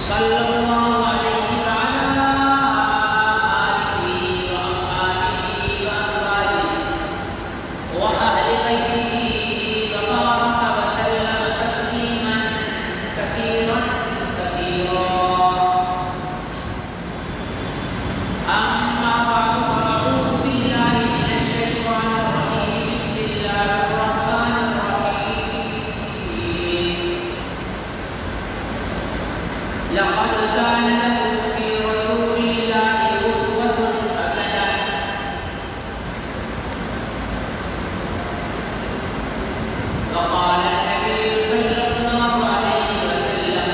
صلی اللہ علیہ وعلا آلہ وأصحابہ وأزواجہ وأہل بیتہ وبارک وسلم تسلیما کثیرا کثیرا أما بعد فأعوذ بالله من الشيطان الرجيم بسم الله الرحمن الرحيم لقد كان لكم في رسول الله أسوة حسنة وقال النبي صلى الله عليه وسلم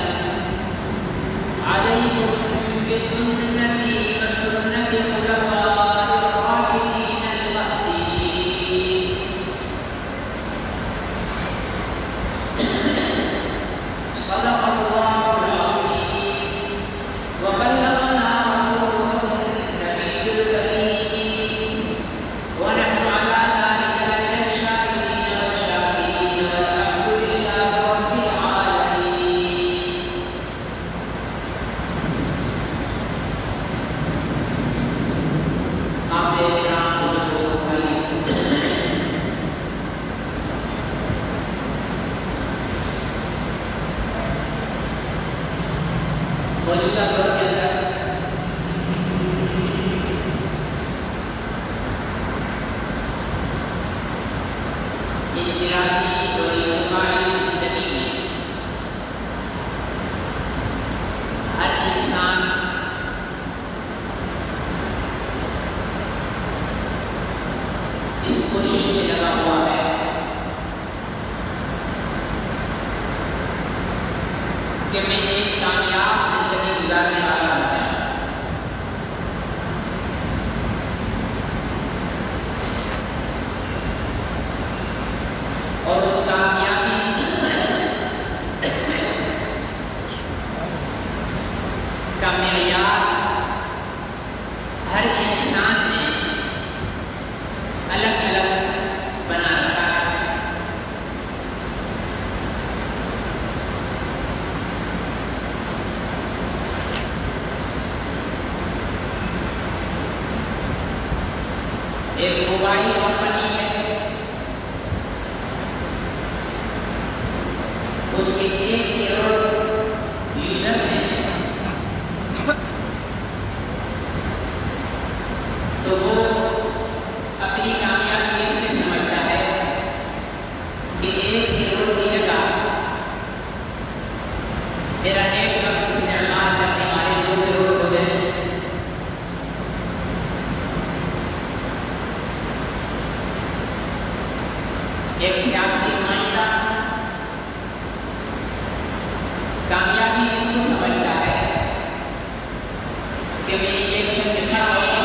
عليكم بسنتي وسنة الخلفاء الراشدين المهديين صدق الله العظيم وبلغنا رسوله النبي الكريم ونحن على ذلك لمن الشاهدين والشاكرين والحمد لله رب العالمين آپ احترام بزرگوں بھائی موجودہ دور کے اندر انفرادی اور اجتماعی زندگی میں ہر انسان اس کوشش میں لگا ہوا ہے کہ میں ایک کامیاب زندگی گزارنے والا ہوں اور اس کامیابی کا معیار ہر انسان نے الگ الگ بنا رکھا ہے ایک موبائل کمپنی ہے اس کے 1 کروڑ یوزر ہیں تو وہ اپنی کامیابی اس میں سمجھتا ہے کہ 1 کروڑ کی جگہ میرا نیٹ ورک استعمال کرنے والے 2 کروڑ ہو گئے ایک سیاسی نمائندہ کامیابی اس کو سمجھتا ہے کہ میں الیکشن میں کھڑا ہوگا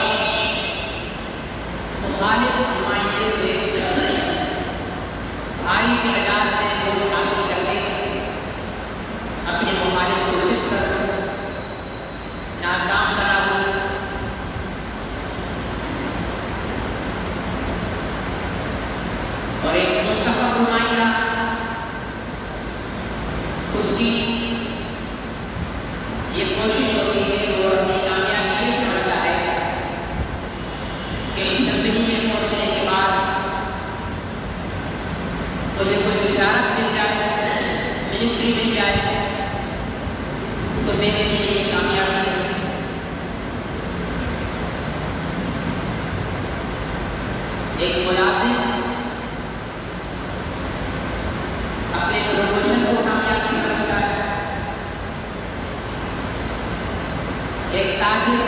مخالف نمائندے سے بھاری تعداد میں ووٹ حاصل کر کے اپنے مخالف کو جیت کر ناکام کرا دوں اور ایک منتخب نمائندہ اس کی یہ کوشش ہوتی ہے کہ وہ اپنی کامیابی یہ سمجھتا ہے کہ اسمبلی میں پہنچنے کے بعد مجھے کوئی وزارت مل جائے منسٹری مل جائے تو میرے لیے یہ کامیابی ہے ایک ملازم اپنے پروموشن کو کامیابی سمجھتا ہے ایک تاجر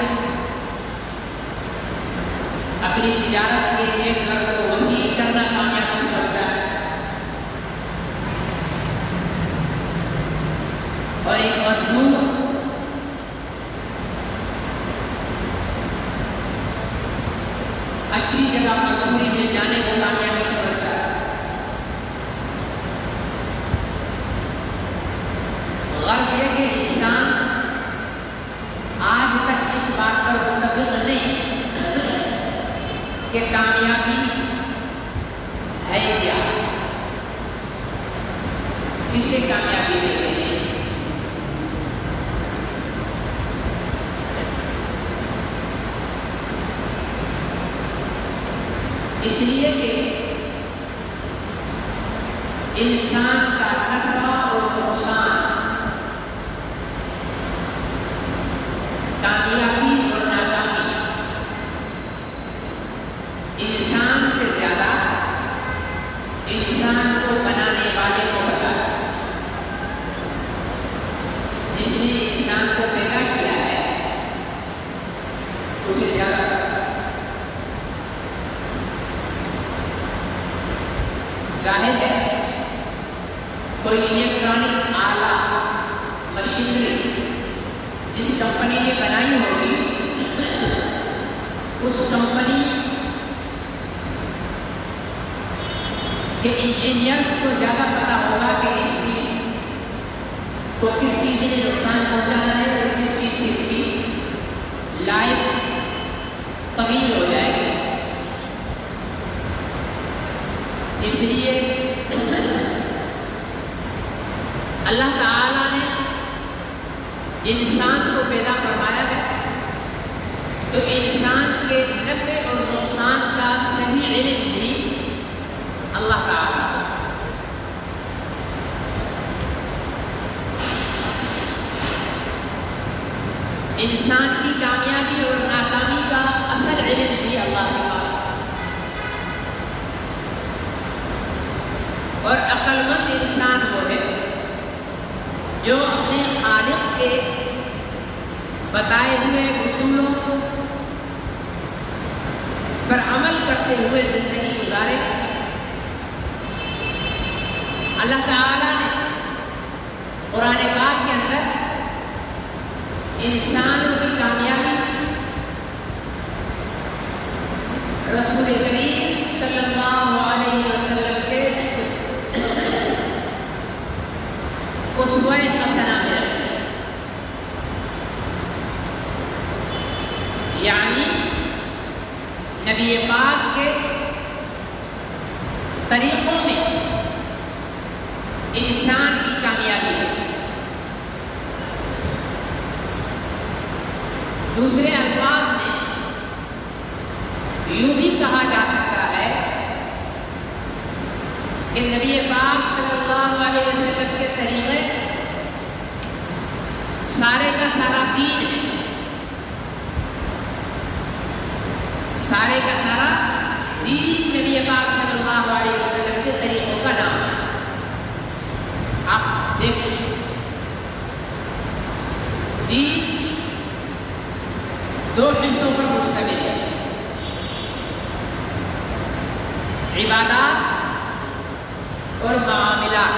اپنی تجارت کے ایک گھر کو وسیع کرنا کامیابی سمجھتا ہے اور ایک مزدور اچھی جگہ مزدوری میں جانے کو کامیابی سمجھتا ہے غرض یہ کہ انسان آج تک اس بات پر متفق نہیں کہ کامیابی ہے کیا، کسے کامیابی کہتے ہیں؟ اس لیے کہ انسان کا نفع اور نقصان، کامیابی اور ناکامی انسان سے زیادہ انسان کو بنانے والے کو پتا ہے، جس نے انسان کو پیدا کیا ہے اسے زیادہ پتا ہے۔ ظاہر ہے کوئی الیکٹرانک آلہ مشینری جس کمپنی نے بنائی ہوگی، اس کمپنی کے انجینئرس کو زیادہ پتا ہوگا کہ اس چیز کو کس چیز نے نقصان پہنچانا ہے اور کس چیز سے اس کی لائف طویل ہو جائے گی۔ اس لیے اللہ تعالیٰ نے انسان کو پیدا فرمایا ہے تو انسان کے نفع اور نقصان کا صحیح علم بھی اللہ تعالیٰ کو۔ انسان کی کامیابی اور ناکامی کا اصل علم بھی اللہ کے پاس ہے، اور عقل مند انسان وہ ہے جو اپنے خالق کے بتائے ہوئے اصولوں پر عمل کرتے ہوئے زندگی گزارے۔ اللہ تعالیٰ نے قرآن پاک کے اندر انسانوں کی کامیابی رسول کریم صلی اللہ علیہ وسلم کے اسوہ حسنہ میں رکھی، یعنی نبی پاک کے طریقوں میں انسان کی کامیابی ہے۔ دوسرے الفاظ میں یوں بھی کہا جا سکتا ہے کہ نبی پاک صلی اللہ علیہ وسلم کے طریقے سارے کا سارا دین ہے، سارے کا سارا دین نبی پاک صلی اللہ علیہ وسلم کے طریقوں کا نام ہے۔ آپ دیکھیں دین دو حصوں پر مشتمل ہے، عبادات اور معاملات۔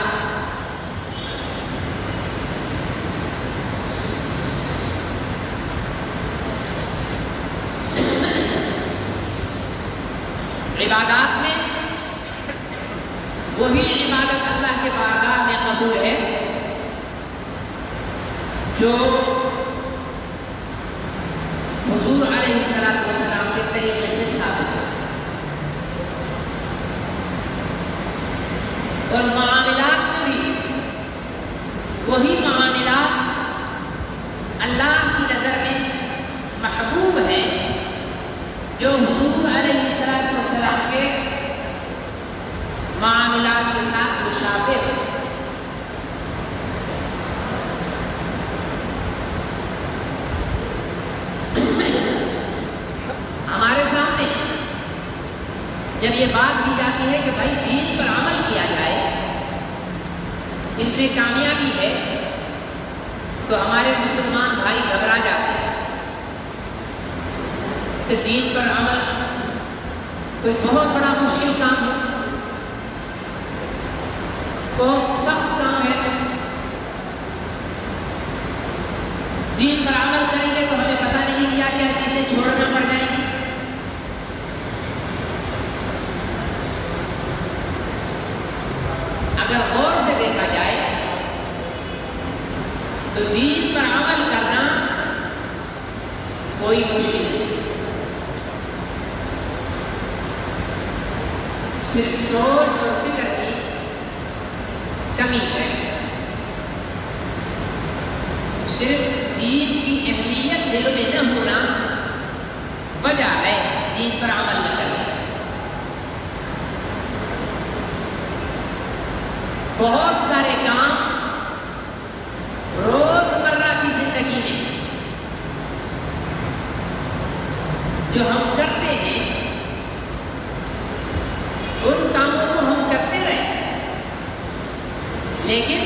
عبادات میں وہی عبادت اللہ کے بارگاہ میں قبول ہے جو حضور علیہ السلام کے طریقے سے ثابت ہے، اور معاملات میں بھی وہی معاملات اللہ کی نظر میں محبوب ہے جو حضور علیہ السلام کے معاملات کے ساتھ مشابہ ہے۔ ہمارے سامنے جب یہ بات کی جاتی ہے کہ بھائی دین پر عمل کیا جائے، اس میں کامیابی ہے، تو ہمارے مسلمان بھائی گھبرا جاتے ہیں کہ دین پر عمل کوئی بہت بڑا مشکل کام ہے، بہت سخت کام ہے، دین پر عمل کریں گے تو ہمیں پتہ نہیں کیا کیا چیزیں چھوڑنا پڑ جائیں گی۔ اگر غور سے دیکھا جائے تو دین پر عمل کرنا کوئی مشکل نہیں، صرف سوچ اور فکر کی کمی ہے، صرف دین کی اہمیت دل میں نہ ہونا وجہ ہے دین پر عمل نہ کرنے۔ بہت سارے کام روزمرہ کی زندگی میں جو ہم کرتے ہیں ان کاموں کو ہم کرتے رہے، لیکن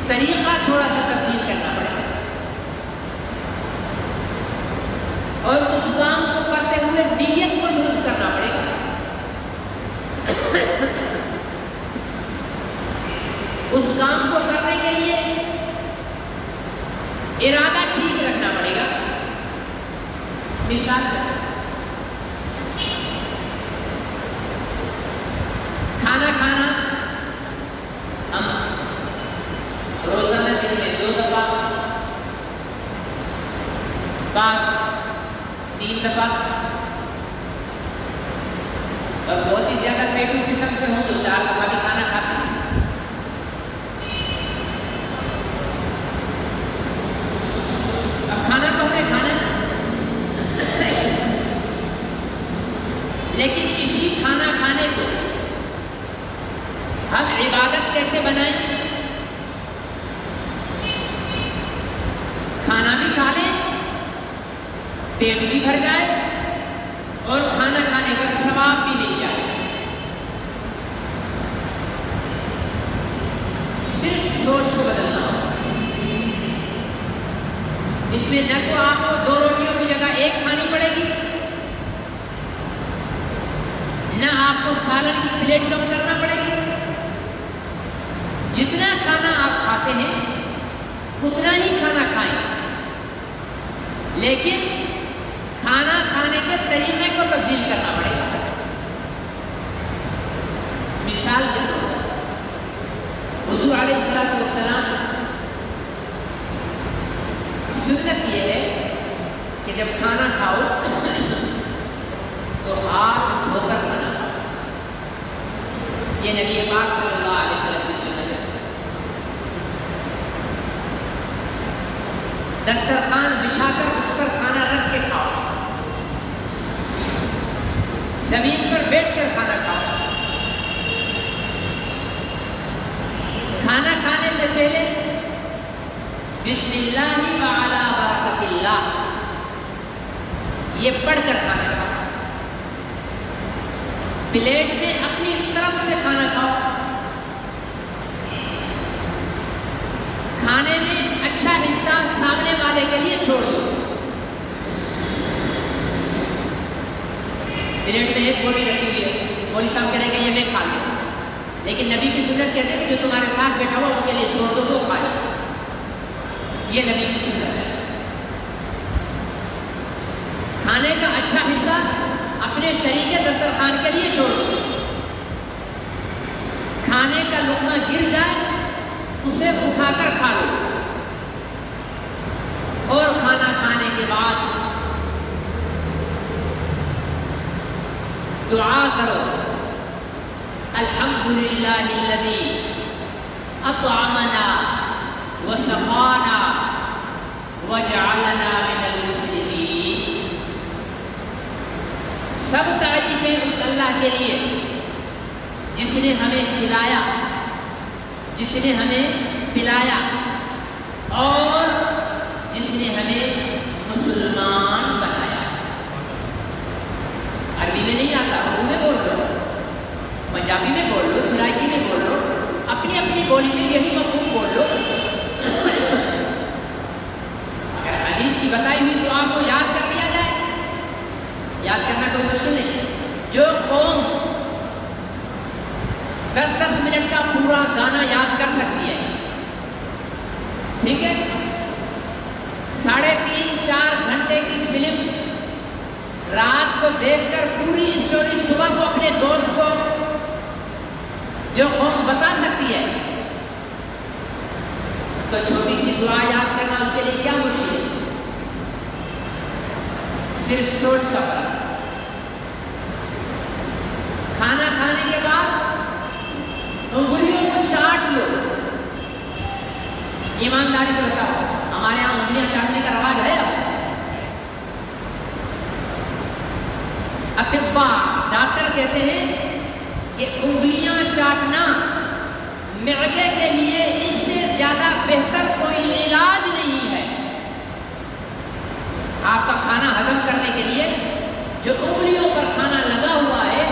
طریقہ تھوڑا سا تبدیل کرنا پڑے گا، اور اس کام کو کرتے ہوئے نیت کو درست کرنا پڑے گا۔ اس کام کو کرنے کے لیے ارادہ ٹھیک رکھنا پڑے گا۔ مثال کھانا کھانا ہم روزانہ دن میں 2 دفعہ، بعض 3 دفعہ، اور بہت ہی زیادہ پیٹو قسم کے ہوں تو 4 دفعہ بھی کھانا کھاتے ہیں۔ اب کھانا تو ہم نے کھانا ہے، لیکن اسی کھانا کھانے کو ہم عبادت کیسے بنائیں؟ کھانا بھی کھا لیں، پیٹ بھی بھر جائے، اور کھانا کھانے کا ثواب بھی مل جائے۔ صرف سوچ کو بدلنا ہو۔ اس میں نہ تو آپ کو 2 روٹیوں کی جگہ 1 کھانی پڑے گی، نہ آپ کو سالن کی پلیٹ کم کرنا پڑے گی۔ جتنا کھانا آپ کھاتے ہیں اتنا ہی کھانا کھائیں، لیکن کھانا کھانے کے طریقے کو تبدیل کرنا پڑے گا۔ مثال کے طور پر حضور علیہ السلام سنت یہ ہے کہ جب کھانا کھاؤ تو ہاتھ دھو کر کھانا کھاؤ۔ یہ نبی پاک صلی اللہ علیہ وسلم کی سنت ہے۔ دسترخوان بچھا کر اس پر کھانا رکھ کے کھاؤ، زمین پر بیٹھ کر کھانا کھاؤ۔ کھانا کھانے سے پہلے بسم اللہ وعلی برکت اللہ یہ پڑھ کر کھانا کھاؤ۔ پلیٹ میں اپنی طرف سے کھانا کھاؤ۔ کھانے میں اچھا حصہ سامنے والے کے لیے چھوڑ دو۔ پلیٹ میں 1 گولی رکھی ہوئی ہے، مولوی صاحب کہہ رہے ہیں کہ یہ میں کھا لوں، لیکن نبی کی سنت کہتے ہیں کہ جو تمہارے ساتھ بیٹھا ہوا اس کے لیے چھوڑ دو تو کھائے۔ یہ نبی کی سنت ہے۔ کھانے کا اچھا حصہ اپنے شریک دسترخوان کے لیے چھوڑ دو۔ کھانے کا لقمہ گر جائے اسے اٹھا کر کھا لو، اور کھانا کھانے کے بعد دعا کرو، الحمدللہ الذی اطعمنا وسقانا وجعلنا من المسلمین۔ سب تعریفیں اس اللہ کے لیے جس نے ہمیں کھلایا، جس نے ہمیں پلایا، اور جس نے ہمیں مسلمان بنایا۔ عربی میں نہیں آتا، اردو میں بول لو، پنجابی میں بول لو، سرائکی میں بول لو، اپنی اپنی بولی میں یہی مفہوم بول لو۔ اگر حدیث کی بتائی ہوئی تو آپ کو یاد کر لیا جائے، یاد کرنا کوئی مشکل نہیں۔ جو قوم 10-10 منٹ کا پورا گانا یاد کر سکتی ہے، ٹھیک ہے، 3.5-4 گھنٹے کی فلم رات کو دیکھ کر پوری اسٹوری صبح کو اپنے دوست کو جو قوم بتا سکتی ہے، تو چھوٹی سی دعا یاد کرنا اس کے لیے کیا مشکل ہے؟ صرف سوچ کا فرق۔ کھانا کھانے کے بعد انگلیوں کو چاٹ لو۔ ایمانداری سے بتاؤ، ہمارے یہاں انگلیاں چاٹنے کا رواج ہے؟ اطباء ڈاکٹر کہتے ہیں کہ انگلیاں چاٹنا معدے کے لیے اس سے زیادہ بہتر کوئی علاج نہیں ہے۔ آپ کا کھانا ہضم کرنے کے لیے جو انگلیوں پر کھانا لگا ہوا ہے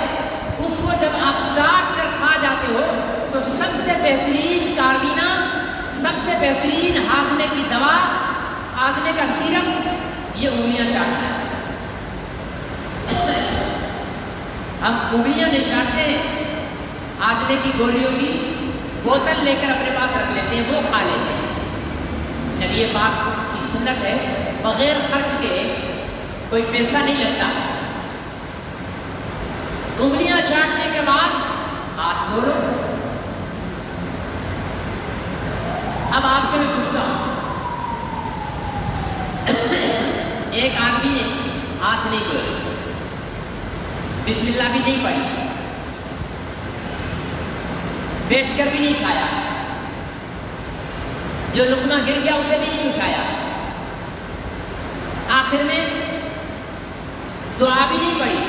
اس کو جب آپ چاٹ کر کھا جاتے ہو تو سب سے بہترین کاربینہ، سب سے بہترین ہاضمے کی دوا، ہاضمے کا سیرپ یہ انگلیاں چاٹنا ہے۔ ہم انگلیاں نہیں چاٹتے ہیں، ہاضمے کی گولیوں کی بوتل لے کر اپنے پاس رکھ لیتے ہیں، وہ کھا لیتے ہیں۔ نبی پاک کی سنت ہے بغیر خرچ کے کوئی پیسہ نہیں لگتا۔ انگلیاں چاٹنے کے بعد ہاتھ دھو لو۔ اب آپ سے میں پوچھتا ہوں، ایک آدمی نے ہاتھ نہیں دھوئے، بسم اللہ بھی نہیں پڑھی، بیٹھ کر بھی نہیں کھایا، جو لقمہ گر گیا اسے بھی نہیں کھایا، آخر میں دعا بھی نہیں پڑھی،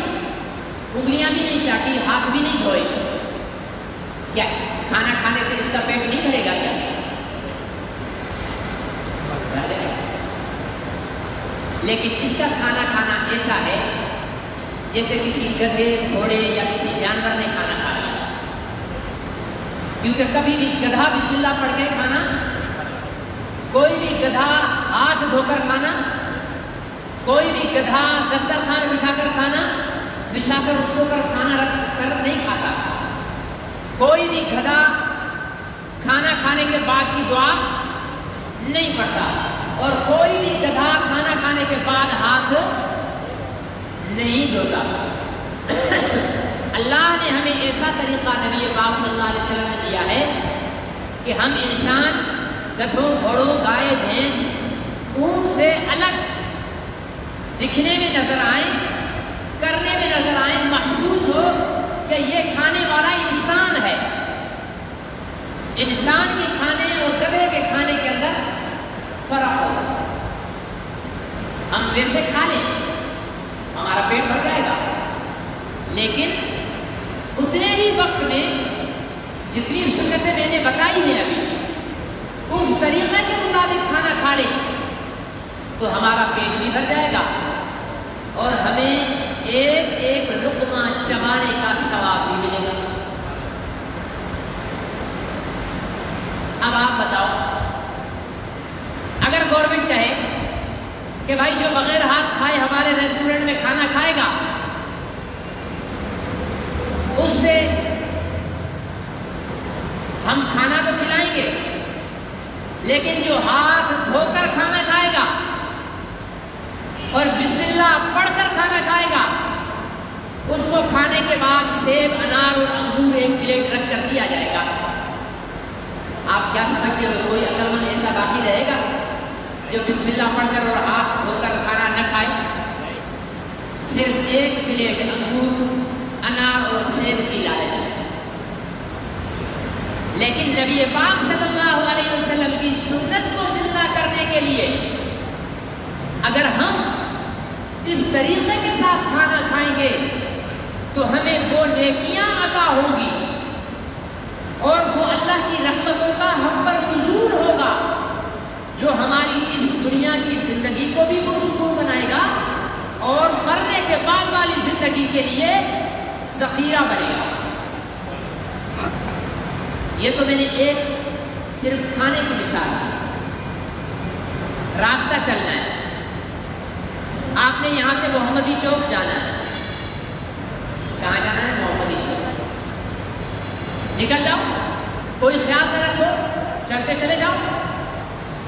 انگلیاں بھی نہیں چاٹی، ہاتھ بھی نہیں دھوئے، کیا کھانا کھانے سے اس کا پیٹ نہیں بھرے گا کیا؟ لیکن اس کا کھانا کھانا ایسا ہے جیسے کسی گدھے، گھوڑے یا کسی جانور نے کھانا کھایا، کیونکہ کبھی بھی گدھا بسم اللہ پڑھ کے کھانا، کوئی بھی گدھا ہاتھ دھو کر کھانا، کوئی بھی گدھا دسترخوان بٹھا کر کھانا، بچھا کر اس کو کھانا رکھ کر نہیں کھاتا، کوئی بھی گدھا کھانا کھانے کے بعد کی دعا نہیں پڑھتا، اور کوئی بھی گدھا کھانا کھانے کے بعد ہاتھ نہیں دھوتا۔ اللہ نے ہمیں ایسا طریقہ نبی پاک صلی اللہ علیہ وسلم نے دیا ہے کہ ہم انسان گدھوں، گھوڑوں، گائے، بھینس، اونٹ سے الگ دکھنے میں نظر آئیں، کرنے میں نظر آئیں، محسوس ہو کہ یہ کھانے والا انسان ہے۔ انسان کے کھانے اور گدھے کے کھانے کے اندر فرق ہو۔ ہم ویسے کھا لیں ہمارا پیٹ بھر جائے گا، لیکن اتنے ہی وقت میں جتنی سنتیں میں نے بتائی ہیں ابھی اس طریقے کے مطابق کھانا کھا لیں تو ہمارا پیٹ بھی بھر جائے گا اور ہمیں ایک ایک لقمہ چبانے کا ثواب بھی ملے گا۔ اب آپ بتاؤ، اگر گورنمنٹ کہے کہ بھائی جو بغیر ہاتھ کھائے ہمارے ریسٹورنٹ میں کھانا کھائے گا اس سے ہم کھانا تو کھلائیں گے، لیکن جو ہاتھ دھو کر کھانا کھائے گا اور بسم اللہ پڑھ کر کھانا کھائے گا اس کو کھانے کے بعد سیب، انار اور انگور ایک پلیٹ رکھ کر دیا جائے گا۔ آپ کیا سمجھتے ہو کوئی عقل مند ایسا باقی رہے گا جو بسم اللہ پڑھ کر اور ہاتھ دھو کر کھانا نہ کھائے؟ صرف ایک پلیٹ انگور، انار اور سیب کی لالچ ہے۔ لیکن نبی پاک صلی اللہ علیہ وسلم کی سنت کو زندہ کرنے کے لیے اگر ہم اس طریقے کے ساتھ کھانا کھائیں گے تو ہمیں وہ نیکیاں عطا ہوں گی اور وہ اللہ کی رحمتوں کا ہم پر نزول ہوگا جو ہماری اس دنیا کی زندگی کو بھی پرسکون بنائے گا اور مرنے کے بعد والی زندگی کے لیے ذخیرہ بنے گا۔ یہ تو میں نے ایک صرف کھانے کی مثال دی۔ راستہ چلنا ہے، آپ نے یہاں سے محمدی چوک جانا ہے، کہاں جانا ہے؟ محمدی چوک۔ نکل جاؤ، کوئی خیال نہ رکھو، چلتے چلے جاؤ،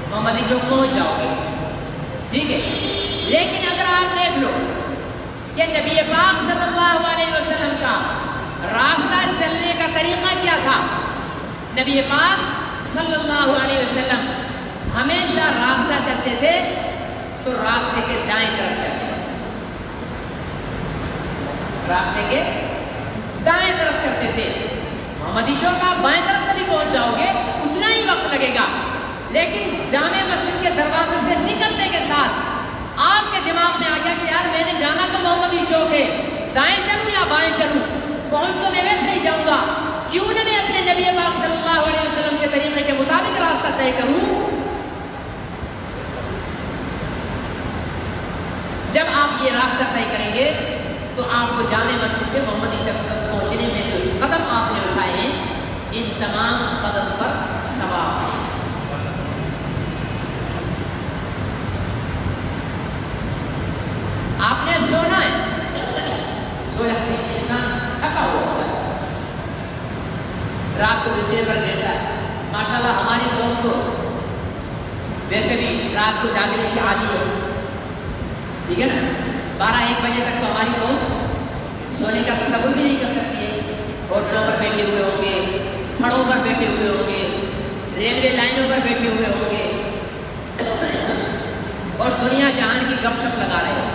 محمدی چوک پہنچ جاؤ گے، ٹھیک ہے۔ لیکن اگر آپ دیکھ لو کہ نبی پاک صلی اللہ علیہ وسلم کا راستہ چلنے کا طریقہ کیا تھا، نبی پاک صلی اللہ علیہ وسلم ہمیشہ راستہ چلتے تھے تو راستے کے دائیں طرف چلتے تھے، راستے کے دائیں طرف چلتے تھے۔ محمدی چوک آپ بائیں طرف سے بھی پہنچ جاؤ گے اتنا ہی وقت لگے گا، لیکن جامع مسجد کے دروازے سے نکلنے کے ساتھ آپ کے دماغ میں آ گیا کہ یار میں نے جانا تو محمدی چوک ہے، دائیں چلوں یا بائیں چلوں؟ پہنچ تو میں ویسے ہی جاؤں گا، کیوں نہ میں اپنے نبی پاک صلی اللہ علیہ وسلم کے طریقے کے مطابق راستہ طے کروں؟ جب آپ یہ راستہ طے کریں گے تو آپ کو جامع مسجد سے محمدی تک پہنچنے میں جو قدم آپ نے اٹھائے ہیں ان تمام قدم پر ثواب ہے۔ آپ نے سونا ہے، سویا انسان تھکا ہوا ہوتا ہے، رات کو بسترے پر لیٹا ہے۔ ماشاءاللہ ہماری قوم کو ویسے بھی رات کو جاگنے کی عادت ہے، ٹھیک ہے نا؟ 12-1 بجے تک تو ہماری قوم سونے کا تصور بھی نہیں کر سکتی ہے۔ ہوٹلوں پر بیٹھے ہوئے ہوں گے، پھڑوں پر بیٹھے ہوئے ہوں گے، ریلوے لائنوں پر بیٹھے ہوئے ہوں گے اور دنیا جہان کی گپ شپ لگا رہے ہیں۔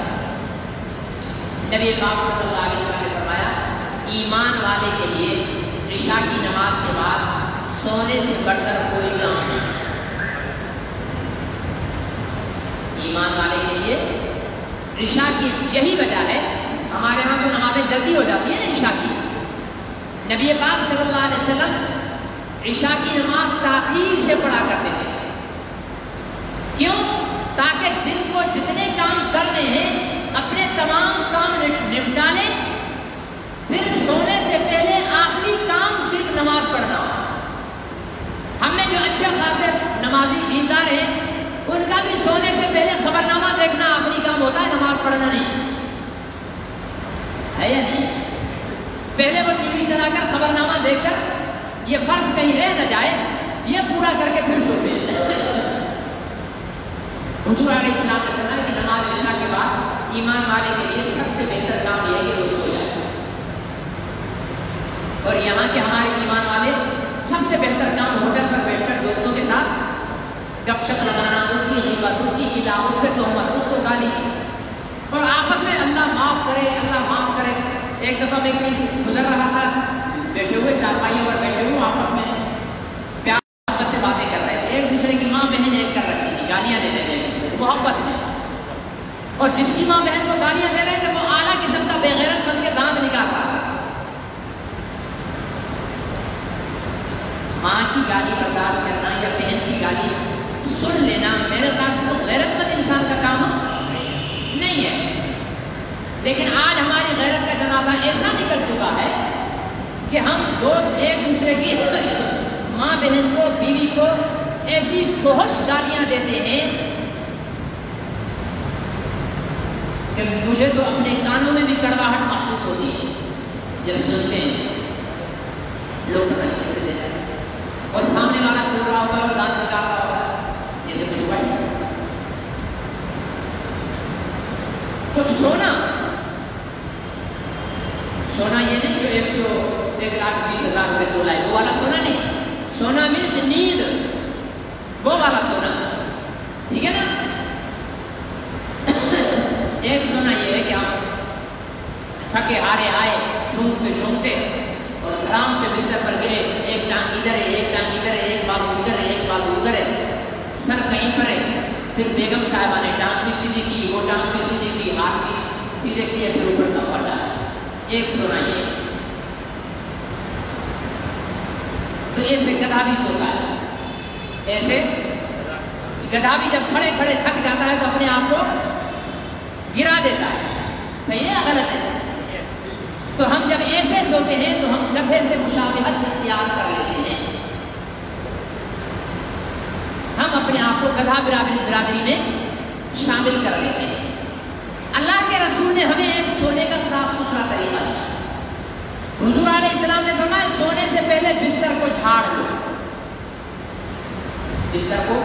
نبی پاک صلی اللہ علیہ وسلم نے فرمایا ایمان والے کے لیے عشاء کی نماز کے بعد سونے سے بڑھ کر کوئی کام نہیں۔ ایمان والے کے لیے عشاء کی یہی وجہ ہے، ہمارے ہاں تو نمازیں جلدی ہو جاتی ہیں نا عشاء کی۔ نبی پاک صلی اللہ علیہ وسلم عشاء کی نماز تاخیر سے پڑھا کرتے تھے۔ کیوں؟ تاکہ جن کو جتنے کام کرنے ہیں اپنے تمام کام نمٹا لیں، پھر سونے سے پہلے آخری کام صرف نماز پڑھنا ہو۔ ہم نے جو اچھے خاصے نمازی دیندار ہیں ان کا بھی سونے سے پہلے خبرنامہ دیکھنا آخری کام ہوتا ہے، نماز پڑھنا نہیں ہے یا نہیں؟ پہلے وہ ٹی وی چلا کر خبرنامہ دیکھ کر یہ فرض کہیں رہ نہ جائے یہ پورا کر کے پھر سوتے ہیں۔ حضور علیہ السلام نے فرمایا کہ نماز عشاء کے بعد ایمان والے کے لیے سب سے بہتر کام یہ ہے کہ وہ سو جائے، اور یہاں کے ہمارے ایمان والے سب سے بہتر کام ہوٹل پر بیٹھ کر دوستوں کے ساتھ گپ شپ لگانا، اس کی غیبت، اس کی اطلاع، اس پہ تہمت، اس کو گالی، اور آپس میں اللہ معاف کرے اللہ معاف کرے۔ ایک دفعہ میں کہیں گزر رہا تھا، بیٹھے ہوئے چارپائیوں پر بیٹھے ہوئے آپس میں پیار محبت سے باتیں کر رہے تھے، ایک دوسرے کی ماں بہن ایک کر رکھی تھی، گالیاں دے رہے تھے محبت میں، اور جس کی ماں بہن کو گالیاں دے رہے تھے وہ اعلیٰ قسم کا بے غیرت بن کے دانت نکال رہا تھا۔ ماں کی گالی برداشت کرنا یا بہن کی گالی سن لینا میرے خیال سے تو غیرت مند انسان کا کام نہیں ہے، لیکن آج ہماری غیرت کا جنازہ ایسا نکل چکا ہے کہ ہم دوست ایک دوسرے کی ماں بہن کو بیوی کو ایسی فحش گالیاں دیتے ہیں کہ مجھے تو اپنے کانوں میں بھی کڑواہٹ محسوس ہوتی ہے جب سنتے ہیں لوگ پتہ نہیں کیسے دے رہے ہیں، اور سامنے والا سن رہا ہوگا اور دانت نکال رہا ہوگا جیسے کچھ ہوا ہے۔ تو سونا یہ نہیں جو 1,20,000 روپے تولا ہے وہ والا سونا نہیں، سونا مینس نیند، وہ والا سونا، ٹھیک ہے نا؟ ایک سونا یہ ہے کہ ہم تھکے ہارے آئے جھومتے اور آرام سے بستر پر گرے، ایک ٹانگ ادھر ہے ایک ٹانگ ادھر ہے، ایک بازو ادھر ہے ایک بازو ادھر ہے، سر کہیں پر ہے، پھر بیگم صاحبہ نے ٹانگ بھی سیدھی کی، وہ ٹانگ بھی سیدھی کی، ہاتھ بھی سیدھے کیے، پھر اوپر کمر ڈالا۔ ایک سونا یہ، تو ایسے گدھا بھی سوتا ہے، ایسے گدھا بھی جب کھڑے کھڑے تھک جاتا ہے تو اپنے آپ کو گرا دیتا ہے، صحیح ہے یا غلط ہے؟ تو ہم جب ایسے سوتے ہیں تو ہم گدھے سے مشابہت اختیار کر لیتے ہیں، ہم اپنے آپ کو گدھا برادری میں شامل کر لیتے ہیں۔ اللہ کے رسول نے ہمیں ایک سونے کا صاف ستھرا طریقہ دیا۔ حضور علیہ السلام نے فرمایا سونے سے پہلے بستر کو جھاڑ لو، بستر کو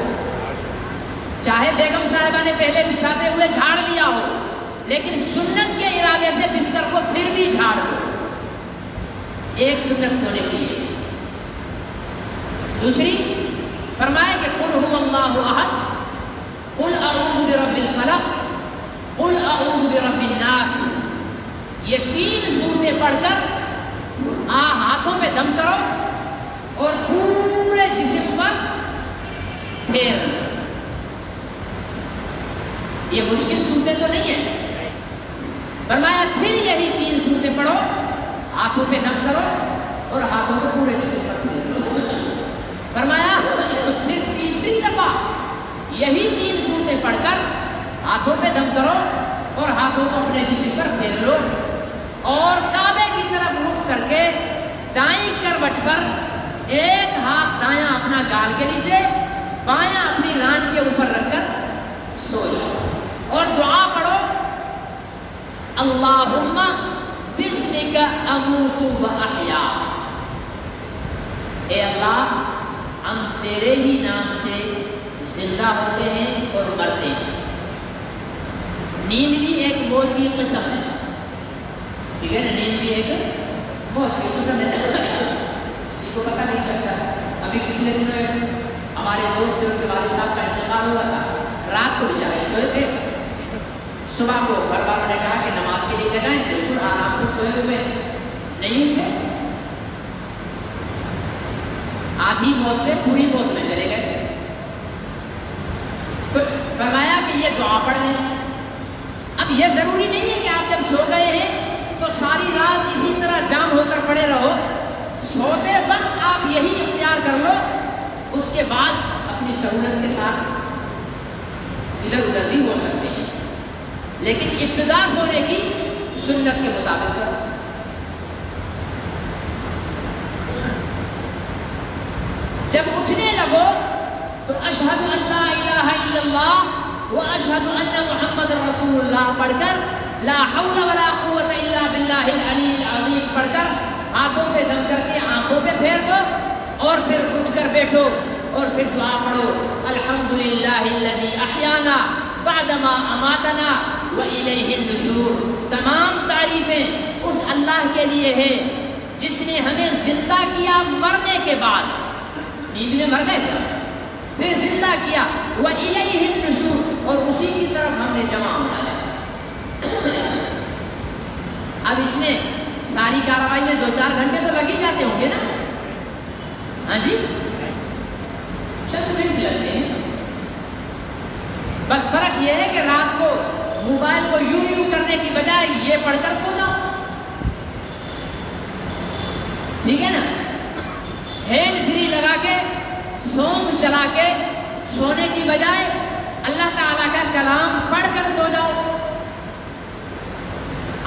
چاہے بیگم صاحبہ نے پہلے بچھاتے ہوئے جھاڑ لیا ہو، لیکن سنت کے ارادے سے بستر کو پھر بھی جھاڑ دو، ایک سنت سونے کی ہے۔ دوسری فرمایا کہ قل هو اللہ احد، قل اعوذ برب الفلق، قل اعوذ برب الناس، یہ 3 سورتیں پڑھ کر ہاتھوں پہ دم کرو اور پورے جسم پر پھیر۔ یہ مشکل سورتیں تو نہیں ہیں، فرمایا پھر یہی 3 سورتیں پڑھو، ہاتھوں پہ دم کرو اور ہاتھوں کو پورے جسم پر پھیر لو۔ فرمایا پھر تیسری دفعہ یہی 3 سورتیں پڑھ کر ہاتھوں پہ دم کرو اور ہاتھوں کو اپنے جسم پر پھیر لو، اور کعبے کی طرف رخ کر کے دائیں کروٹ پر ایک ہاتھ دایاں اپنا گال کے نیچے، بایاں اپنی ران کے اوپر رکھ کر سو جاؤ اور دعا پڑھو، اللہم بسمک اموت و احیا، اے اللہ ہم تیرے ہی نام سے زندہ ہوتے ہیں اور مرتے ہیں۔ نیند بھی ایک موت کی قسم ہے، ٹھیک ہے نا، نیند بھی ایک موت کی قسم ہے، کسی کو پتہ نہیں چلتا۔ ابھی پچھلے دنوں ہمارے دوست ان کے والد صاحب کا انتقال ہوا تھا، رات کو بیچارے سوئے تھے، صبح کو گھر والوں نے کہا کہ نماز کے لیے جگائیں، بالکل آرام سے سوئے ہوئے نہیں اٹھے، آدھی موت سے پوری موت میں چلے گئے۔ فرمایا کہ یہ دعا پڑھ لیں۔ اب یہ ضروری نہیں ہے کہ آپ جب سو گئے ہیں تو ساری رات اسی طرح جام ہو کر پڑے رہو، سوتے وقت آپ یہی اختیار کر لو، اس کے بعد اپنی سہولت کے ساتھ ادھر ادھر بھی ہو سکتے ہیں، لیکن ابتدا سونے کی سنت کے مطابق کرو۔ جب اٹھنے لگو تو اشہد ان لا الہ الا اللہ و اشہد ان محمد رسول اللہ پڑھ کر لا حول ولا قوت الا باللہ العلی العظیم پڑھ کر ہاتھوں پہ دم کر کے آنکھوں پہ پھیر دو، اور پھر اٹھ کر بیٹھو اور پھر دعا پڑھو، الحمدللہ الذی احیانا بعدما اماتنا والیہ النشور، تمام تعریفیں اس اللہ کے لیے ہیں جس نے ہمیں زندہ کیا مرنے کے بعد، نیند میں مر گئے تھے پھر زندہ کیا، وَإِلَيْهِ النُّشُورُ، اور اسی کی طرف ہم نے جمع ہونا ہے۔ اب اس میں ساری کارروائی میں 2-4 گھنٹے تو لگ ہی جاتے ہوں گے نا، ہاں جی، چند منٹ لگتے ہیں، بس فرق یہ ہے کہ رات کو موبائل کو یوں کرنے کی بجائے یہ پڑھ کر سو جاؤ، ٹھیک ہے نا، ہینڈ فری لگا کے سونگ چلا کے سونے کی بجائے اللہ تعالیٰ کا کلام پڑھ کر سو جاؤ۔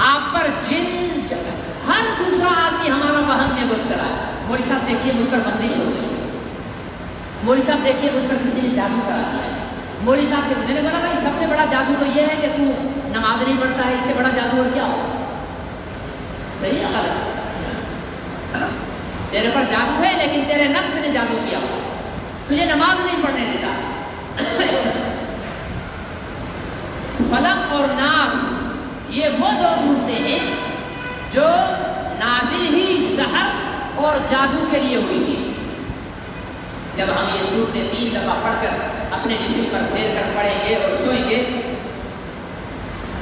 آپ پر جن ہر دوسرا آدمی ہمارا وہم نے مبتلا ہے، مولوی صاحب دیکھیے مجھ پر بندش ہو گئی ہے، مولوی صاحب دیکھیے مجھ پر کسی نے جادو کرا دیا ہے، مولوی صاحب کے میں نے بولا بھائی سب سے بڑا جادو تو یہ ہے کہ تو نماز نہیں پڑھتا ہے، اس سے بڑا جادو اور کیا ہو؟ صحیح ہے غلط؟ تیرے پر جادو ہے لیکن تیرے نفس نے جادو کیا، تجھے نماز نہیں پڑھنے دیتا۔ فلق اور ناس یہ وہ 2 صورتیں ہیں جو نازل ہی سحر اور جادو کے لیے ہوئی تھی۔ جب ہم یہ صورتیں 3 دفعہ پڑھ کر اپنے جسم پر پھیر کر پڑھیں گے اور سوئیں گے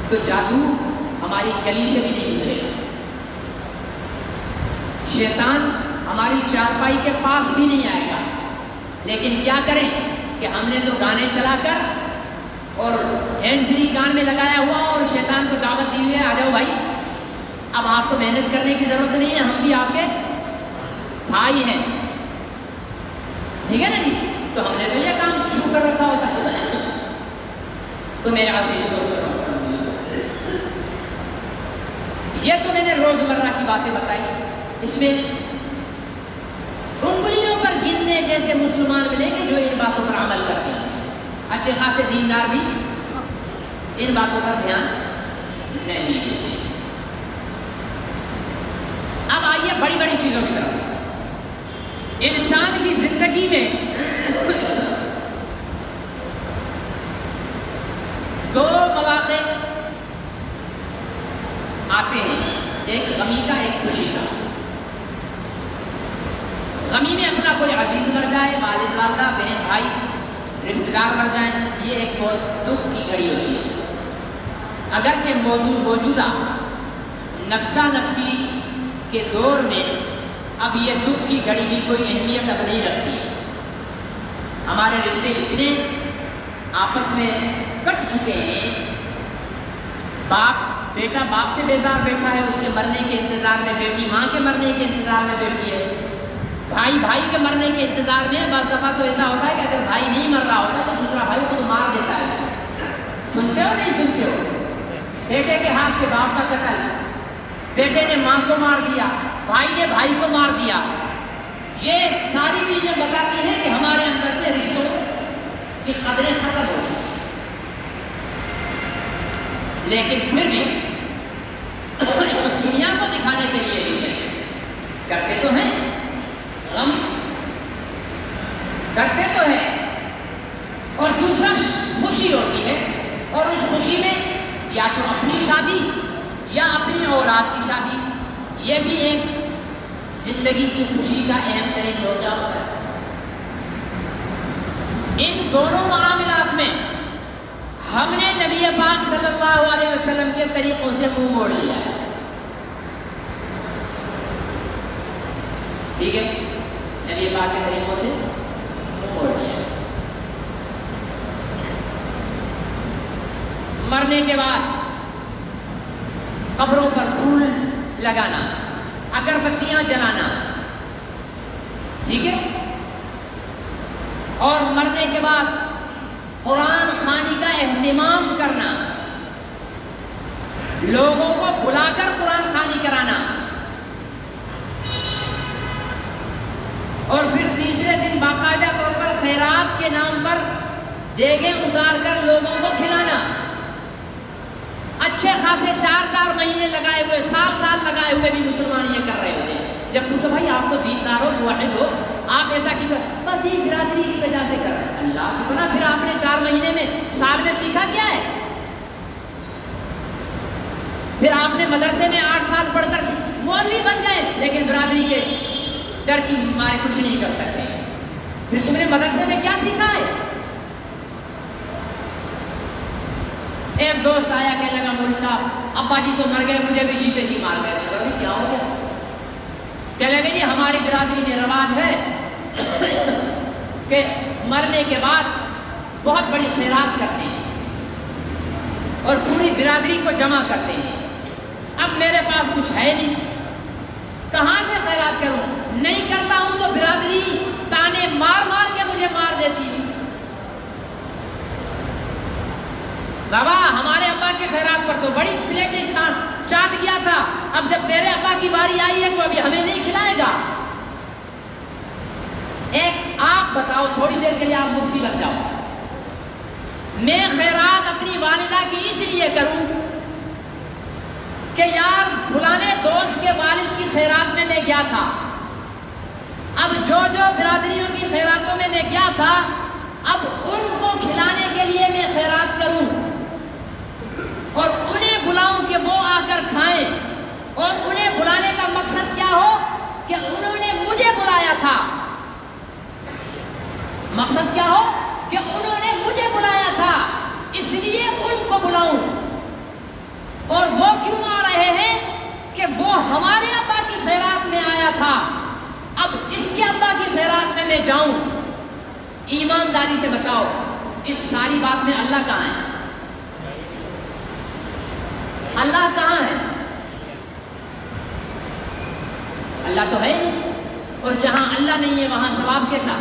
تو جادو ہماری گلی سے بھی نہیں گزرے گا، شیطان ہماری چارپائی کے پاس بھی نہیں آئے گا۔ لیکن کیا کریں کہ ہم نے تو گانے چلا کر اور ہینڈ فری کان میں لگایا ہوا اور شیطان کو دعوت دی ہے، آ جاؤ بھائی، اب آپ کو محنت کرنے کی ضرورت نہیں ہے، ہم بھی آپ کے بھائی ہیں، ٹھیک ہے نا جی، تو ہم نے تو یہ کام شروع کر رکھا ہوتا ہے۔ تو میرے عزیز یہ تو میں نے روزمرہ کی باتیں بتائی، اس میں انگلیوں پر گننے جیسے مسلمان ملیں گے جو ان باتوں پر عمل کرتے ہیں، اچھے خاصے دیندار بھی ان باتوں پر دھیان نہیں دیتے۔ اب آئیے بڑی بڑی چیزوں کی طرف۔ انسان کی زندگی میں 2 مواقع آتے ہیں، ایک غمی کا ایک خوشی کا۔ غمی میں اپنا کوئی عزیز مر جائے، والد والدہ، بہن بھائی، رشتہ دار مر جائیں، یہ ایک بہت دکھ کی گھڑی ہوتی ہے۔ اگرچہ موجودہ نفسا نفسی کے دور میں اب یہ دکھ کی گھڑی بھی کوئی اہمیت اب نہیں رکھتی ہے، ہمارے رشتے اتنے آپس میں کٹ چکے ہیں، باپ بیٹا باپ سے بیزار بیٹھا ہے، اس کے مرنے کے انتظار میں، بیٹی ماں کے مرنے کے انتظار میں بیٹھی ہے، بھائی بھائی کے مرنے کے انتظار میں. بعض دفعہ تو ایسا ہوتا ہے کہ اگر بھائی نہیں مر رہا ہوتا تو دوسرا بھائی خود مار دیتا ہے اسے. سنتے ہو نہیں سنتے ہو؟ بیٹے کے ہاتھ سے باپ کا قتل، بیٹے نے ماں کو مار دیا، بھائی نے بھائی کو مار دیا. یہ ساری چیزیں بتاتی ہیں کہ ہمارے اندر سے رشتوں کی قدریں ختم ہو چکی ہیں. لیکن پھر بھی دنیا کو دکھانے کے لیے رشتے کرتے تو ہیں، غم کرتے تو ہیں، اور دوسرا خوشی ہوتی ہے، اور اس خوشی میں یا تو اپنی شادی یا اپنی اولاد کی شادی، یہ بھی ایک زندگی کی خوشی کا اہم ترین موضوع ہوتا ہے. ان دونوں معاملات میں ہم نے نبی پاک صلی اللہ علیہ وسلم کے طریقوں سے منہ موڑ لیا ہے. ٹھیک ہے، نبی پاک کے طریقوں سے منہ موڑ لیا ہے. مرنے کے بعد قبروں پر پھول لگانا، اگربتیاں جلانا، ٹھیک ہے، اور مرنے کے بعد قرآن خوانی کا اہتمام کرنا، لوگوں کو بلا کر قرآن خوانی کرانا، اور پھر تیسرے دن باقاعدہ طور پر خیرات کے نام پر دیگیں اتار کر لوگوں کو کھلانا. اچھے خاصے 4 مہینے لگائے ہوئے، سال لگائے ہوئے بھی مسلمان یہ کر رہے ہوتے ہیں. جب پوچھو بھائی آپ تو دیندار ہو، موحد ہو، آپ ایسا کیوں؟ پتی برادری کی وجہ سے کر رہے ہیں. اللہ کی پناہ، پھر آپ نے 4 مہینے میں، سال میں سیکھا کیا ہے؟ پھر آپ نے مدرسے میں 8 سال پڑھ کر مولوی بن گئے، لیکن برادری کے ڈر کی مارے کچھ نہیں کر سکتے. پھر تم نے مدرسے میں کیا سیکھا ہے؟ ایک دوست آیا کہنے لگا مولوی صاحب ابا جی تو مر گئے، مجھے بھی جیتے جی مار گئے. کیا ہو گیا؟ کہنے لگے جی ہماری برادری میں رواج ہے کہ مرنے کے بعد بہت بڑی خیرات کرتے ہیں اور پوری برادری کو جمع کرتے ہیں. اب میرے پاس کچھ ہے نہیں، کہاں سے خیرات کروں؟ نہیں کرتا ہوں تو برادری تانے مار مار کے مجھے مار دیتی. بابا ہمارے ابا کے خیرات پر تو بڑی پلیٹیں چاٹ گیا تھا، اب جب تیرے ابا کی باری آئی ہے تو ابھی ہمیں نہیں کھلائے گا. ایک آپ بتاؤ، تھوڑی دیر کے لیے آپ مفتی بن جاؤ، میں خیرات اپنی والدہ کی اس لیے کروں کہ یار فلانے دوست کے والد کی خیرات میں گیا تھا، اب جو برادریوں کی خیراتوں میں گیا تھا، اب ان کو کھلانے کے لیے میں خیرات کروں اور انہیں بلاؤں کہ وہ آ کر کھائیں. اور انہیں بلانے کا مقصد کیا ہو کہ انہوں نے مجھے بلایا تھا. مقصد کیا ہو کہ انہوں نے مجھے بلایا تھا، اس لیے ان کو بلاؤں. اور وہ کیوں آ رہے ہیں کہ وہ ہمارے ابا کی خیرات میں آیا تھا، اب اس کے ابا کی خیرات میں جاؤں. ایمانداری سے بتاؤ اس ساری بات میں اللہ کہاں ہے؟ اللہ کہاں ہے؟ اللہ تو ہے نہیں، اور جہاں اللہ نہیں ہے وہاں ثواب کیسا؟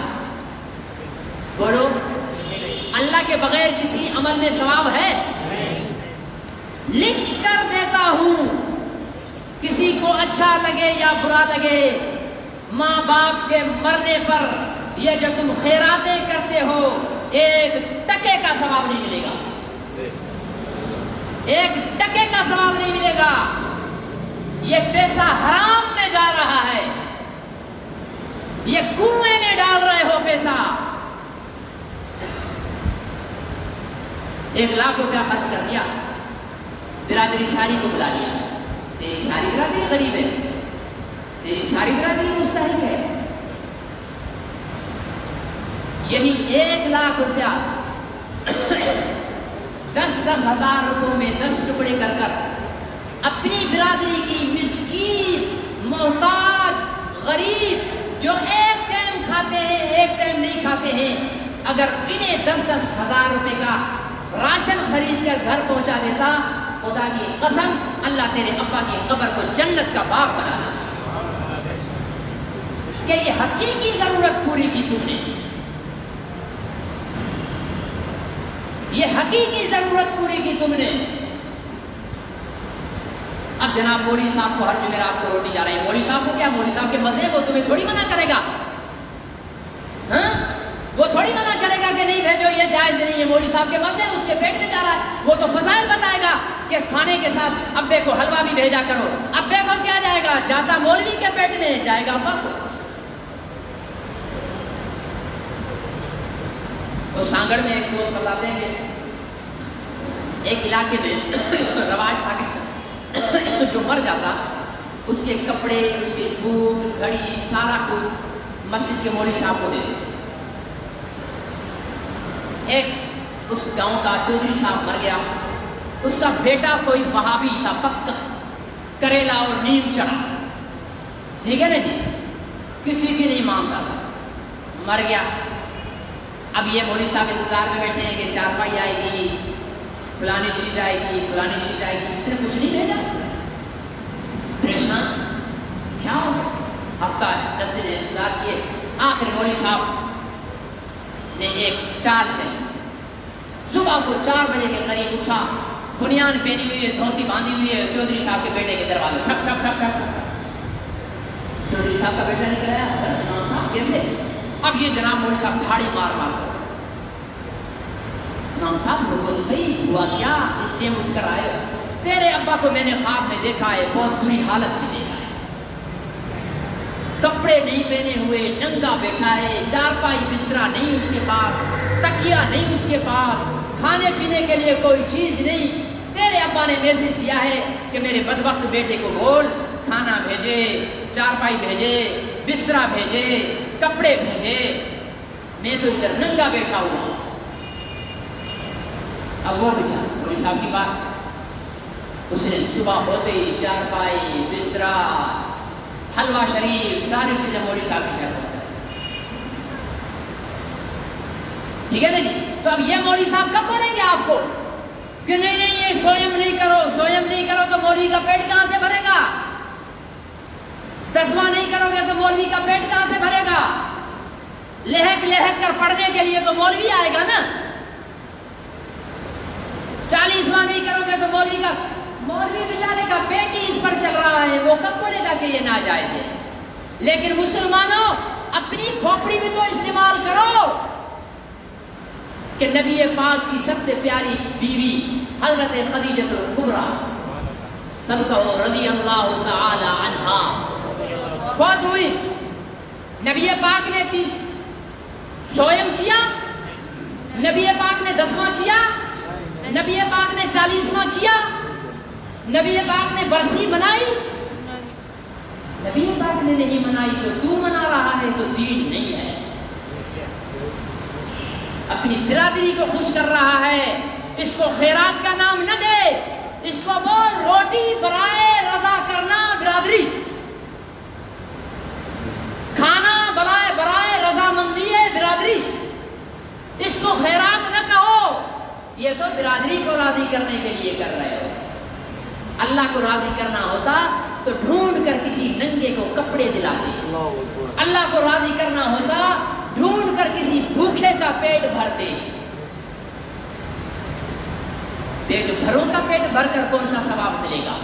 بولو، اللہ کے بغیر کسی عمل میں ثواب ہے؟ لکھ کر دیتا ہوں، کسی کو اچھا لگے یا برا لگے، ماں باپ کے مرنے پر یہ جو تم خیراتیں کرتے ہو ایک ٹکے کا ثواب نہیں ملے گا. ایک ٹکے کا ثواب نہیں ملے گا. یہ پیسہ حرام میں جا رہا ہے، یہ کنویں میں ڈال رہے ہو پیسہ. 1 لاکھ روپیہ خرچ کر دیا، برادری ساری کو بلا لیا. تیری ساری برادری غریب ہے، تیری ساری برادری مستحق ہے. یہی 1 لاکھ روپیہ 10-10 ہزار روپوں میں 10 ٹکڑے کر کر اپنی برادری کی مسکین، محتاج، غریب جو ایک ٹائم کھاتے ہیں ایک ٹائم نہیں کھاتے ہیں، اگر انہیں 10-10 ہزار روپے کا راشن خرید کر گھر پہنچا دیتا خدا کی قسم اللہ تیرے ابا کی قبر کو جنت کا باغ بنا دے کہ یہ حقیقی ضرورت پوری کی تم نے، یہ حقیقی ضرورت پوری کی تم نے۔ اب جناب مولوی صاحب کو ہر جمعرات کو روٹی جا رہے ہیں، مولوی صاحب کو کیا، مولوی صاحب کے مزے کو تمہیں تھوڑی منع کرے گا، ہاں وہ تھوڑی منع کرے گا کہ نہیں بھیجو یہ جائز نہیں ہے، مولوی صاحب کے مزے اس کے پیٹ میں جا رہا ہے، وہ تو فضائل بتائے گا کہ کھانے کے ساتھ ابے کو حلوہ بھی بھیجا کرو، ابے کو کیا جائے گا، جاتا مولوی کے پیٹ میں جائے گا ابا کو۔ وہ سانگڑ میں ایک دوست بتاتے ہیں کہ ایک علاقے میں رواج تھا کہ جو مر جاتا اس کے کپڑے، اس کے بوٹ، گھڑی، سارا کچھ مسجد کے مولوی صاحب کو دے دے۔ ایک اس گاؤں کا چودھری صاحب مر گیا، اس کا بیٹا کوئی وہابی تھا پکا، کریلا اور نیم چڑھا، ٹھیک ہے نا جی، کسی کی نہیں مانگتا، مر گیا۔ اب یہ مولوی صاحب انتظار میں بیٹھے ہیں کہ چارپائی آئے گی، فلانی چیز آئے گی، فلانی چیز آئے گی، اس نے کچھ نہیں بھیجا، پریشان، کیا ہو گیا؟ ہفتہ 10 دن انتظار کیے، آخر مولوی صاحب نے ایک چال چلی، صبح کو 4 بجے کے قریب اٹھا، بنیان پہنی ہوئی ہے، دھوتی باندھی ہوئی ہے، چودھری صاحب کے بیٹے کے دروازے ٹھک ٹھک ٹھک ٹھک، چودھری صاحب کا بیٹا نکل آیا، امام صاحب کیسے؟ اب یہ جناب مولوی صاحب کھاڑی مار مار کر، امام صاحب لوگوں تو صحیح ہوا کیا، اس ٹیم اٹھ کر آئے، تیرے ابا کو میں نے خواب میں دیکھا ہے، بہت بری حالت میں دیکھا ہے، کپڑے نہیں پہنے ہوئے، ننگا بیٹھا ہے، چارپائی بسترا نہیں اس کے پاس، تکیا نہیں اس کے پاس، کھانے پینے کے لیے کوئی چیز نہیں، تیرے ابا نے میسج دیا ہے کہ میرے بدبخت بیٹے کو بول کھانا بھیجے، چارپائی بھیجے، بسترا بھیجے، کپڑے بھیجے، میں تو ادھر ننگا بیٹھا ہوا ہوں۔ اب وہ بیچارہ مولوی صاحب کی بات، اس نے صبح ہوتے ہی چارپائی، بسترا، حلوہ شریف، ساری چیزیں مولوی صاحب کی گھر پہنچائی، ٹھیک ہے نا جی؟ تو اب یہ مولوی صاحب کب بولیں گے آپ کو کہ نہیں نہیں یہ سویم نہیں کرو، سویم نہیں کرو تو مولوی کا پیٹ کہاں سے بھرے گا، تسواں نہیں کرو گے تو مولوی کا پیٹ کہاں سے بھرے گا، لہک لہک کر پڑھنے کے لیے تو مولوی آئے گا نا، 40واں نہیں کرو گے تو مولوی بیچارے کا پیٹ ہی اس پر چل رہا ہے، وہ کب بولے گا کہ یہ ناجائز ہے؟ لیکن مسلمانوں اپنی کھوپڑی بھی تو استعمال کرو کہ نبی پاک کی سب سے پیاری بیوی حضرت خدیجہ الکبریٰ رضی اللہ تعالی عنہا فوت ہوئی، نبی پاک نے سویم کیا، نبی پاک نے 10واں کیا، نبی پاک نے 40واں کیا، نبی پاک نے برسی منائی، نبی پاک نے نہیں منائی تو تو منا رہا ہے تو دین نہیں ہے، اپنی برادری کو خوش کر رہا ہے، اس کو خیرات کا نام نہ دے، اس کو بول روٹی برائے رضا کرنا برادری، کھانا برائے رضامندی برادری، اس کو خیرات نہ کہو، یہ تو برادری کو راضی کرنے کے لیے کر رہے ہو، اللہ کو راضی کرنا ہوتا تو ڈھونڈ کر کسی ننگے کو کپڑے دلاتے، اللہ کو راضی کرنا ہوتا ڈھونڈ کر کسی بھوکے کا پیٹ بھرتے، پیٹ بھروں کا پیٹ بھر کر کون سا ثواب ملے گا؟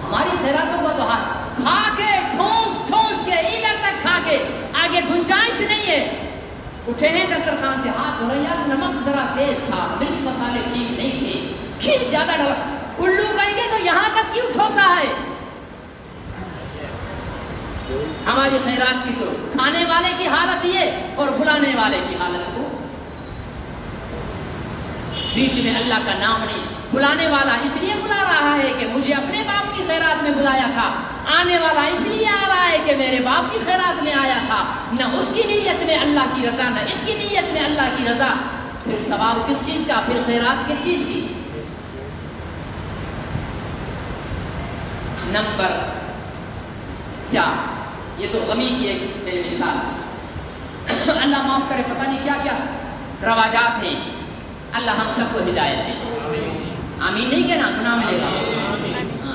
ہماری خیراتوں کو تو کھا کے ٹھونس کے ایندھر تک کھا کے آگے گنجائش نہیں ہے، اٹھے ہیں دسترخوان سے ہاتھ دھو رہے، یار نمک ذرا تیز تھا، مرچ مسالے ٹھیک نہیں تھے، کھیس زیادہ ڈالا، الو کہیں گے تو یہاں تک کیوں ٹھوسا ہے؟ ہماری خیرات کی تو کھانے والے کی حالت یہ اور بلانے والے کی حالت کو، بیچ میں اللہ کا نام نہیں، بلانے والا اس لیے بلا رہا ہے کہ مجھے اپنے باپ کی خیرات میں بلایا تھا، آنے والا اس لیے آ رہا ہے کہ میرے باپ کی خیرات میں آیا تھا، نہ اس کی نیت میں اللہ کی رضا، نہ اس کی نیت میں اللہ کی رضا، پھر ثواب کس چیز کا، پھر خیرات کس چیز کی؟ نمبر کیا، یہ تو غمی کی ایک مثال، اللہ معاف کرے پتہ نہیں کیا کیا رواجات ہیں، اللہ ہم سب کو ہدایت دے. آمین نہیں کہنا گناہ ملے گا.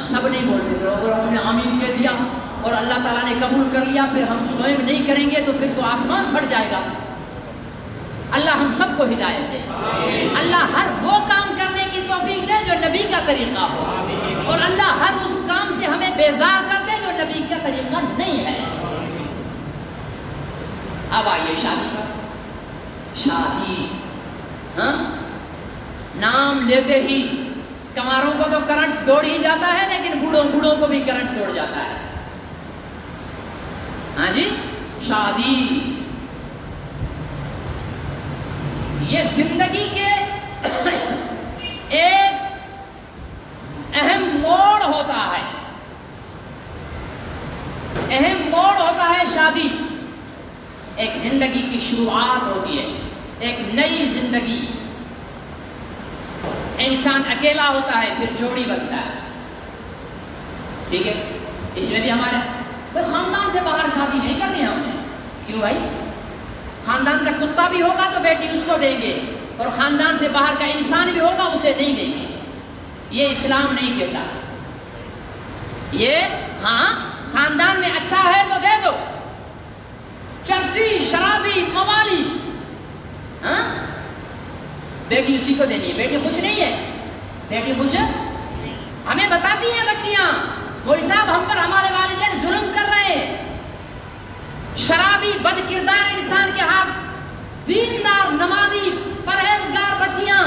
سب نہیں بولتے. اگر ہم نے آمین کہہ دیا اور اللہ تعالیٰ نے قبول کر لیا پھر ہم سوئم نہیں کریں گے تو پھر تو آسمان پھٹ جائے گا. اللہ ہم سب کو ہدایت دے. اللہ ہر وہ کام کرنے کی توفیق دے جو نبی کا طریقہ ہو, اور اللہ ہر اس کام سے ہمیں بیزار کر دے جو نبی کا طریقہ نہیں ہے. اب آئیے شادی کا. شادی ہاں نام لیتے ہی کماروں کو تو کرنٹ دوڑ ہی جاتا ہے, لیکن بوڑھوں کو بھی کرنٹ دوڑ جاتا ہے. ہاں جی, شادی یہ زندگی کے ایک اہم موڑ ہوتا ہے. اہم موڑ ہوتا ہے شادی. ایک زندگی کی شروعات ہوتی ہے, ایک نئی زندگی. انسان اکیلا ہوتا ہے پھر جوڑی بنتا ہے. ٹھیک ہے, اس میں بھی ہمارے خاندان سے باہر شادی نہیں کرنی ہم نے. کیوں بھائی؟ خاندان کا کتا بھی ہوگا تو بیٹی اس کو دیں گے, اور خاندان سے باہر کا انسان بھی ہوگا اسے نہیں دیں گے. یہ اسلام نہیں کہتا. یہ ہاں خاندان میں اچھا ہے تو دے دو, چرسی شرابی موالی ہاں بیٹی اسی کو دینی ہے. بیٹی خوش نہیں ہے, بیٹی خوش ہمیں بتاتی ہیں بچیاں مولوی صاحب ہم پر ہمارے والدین ظلم کر رہے ہیں. شرابی بد کردار انسان کے ہاتھ, دیندار نمازی پرہیزگار بچیاں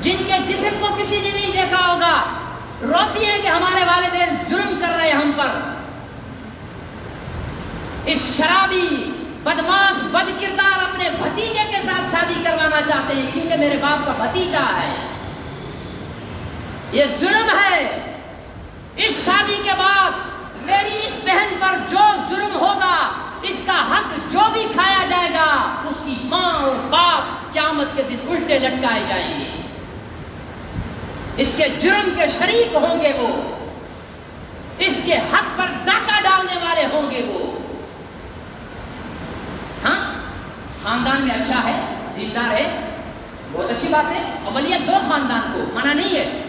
جن کے جسم کو کسی نے نہیں دیکھا ہوگا روتی ہیں کہ ہمارے والدین ظلم کر رہے ہیں ہم پر. اس شرابی بدماش بد کردار اپنے بھتیجے کے ساتھ شادی کروانا چاہتے ہیں کیونکہ میرے باپ کا بھتیجا ہے. یہ ظلم ہے. اس شادی کے بعد میری اس بہن پر جو ظلم ہوگا, اس کا حق جو بھی کھایا جائے گا, اس کی ماں اور باپ قیامت کے دن الٹے لٹکائے جائیں گے. اس کے جرم کے شریک ہوں گے وہ, اس کے حق پر ڈاکہ ڈالنے والے ہوں گے وہ. ہاں خاندان میں اچھا ہے, دیندار ہے, بہت اچھی بات ہے. اولیا دو خاندان کو منع نہیں ہے,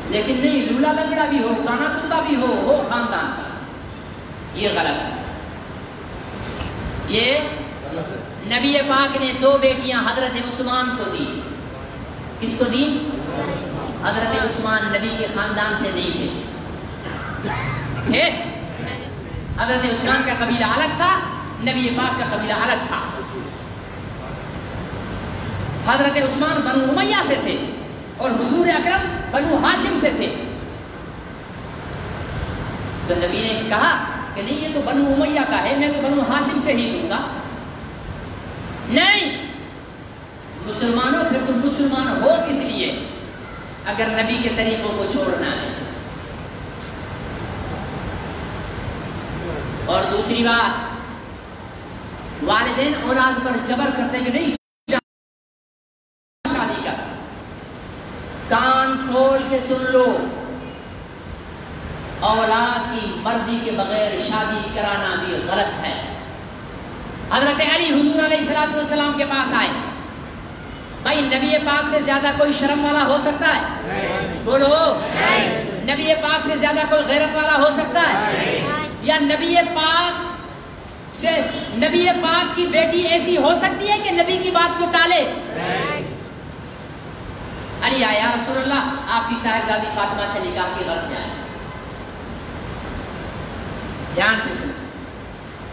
لیکن نہیں لولا لنگڑا بھی ہو, کانا کتا بھی ہو خاندان کا, یہ غلط ہے. یہ نبی پاک نے دو بیٹیاں حضرت عثمان کو دی. کس کو دی؟ حضرت عثمان نبی کے خاندان سے نہیں تھے. حضرت عثمان کا قبیلہ الگ تھا, نبی پاک کا قبیلہ الگ تھا. حضرت عثمان بنو امیہ سے تھے اور حضور اکرم بنو ہاشم سے تھے. تو نبی نے کہا کہ نہیں یہ تو بنو امیہ کا ہے, میں تو بنو ہاشم سے ہی دوں گا. نہیں, مسلمانوں پھر تم مسلمان ہو کس لیے اگر نبی کے طریقوں کو چھوڑنا ہے. اور دوسری بات, والدین اولاد پر جبر کرتے کہ نہیں شادی کا. کان کھول کے سن لو, اولاد کی مرضی کے بغیر شادی کرانا بھی غلط ہے. حضرت علی حضور علیہ السلام کے پاس آئے. بھائی نبی پاک سے زیادہ کوئی شرم والا ہو سکتا ہے؟ بولو. نبی پاک سے زیادہ کوئی غیرت والا ہو سکتا ہے؟ یا نبی پاک کی بیٹی ایسی ہو سکتی ہے کہ نبی کی بات کو ٹالے؟ علی آیا, یا رسول اللہ آپ کی صاحبزادی فاطمہ سے نکاح کی غرض سے آئے. دھیان سے سنو.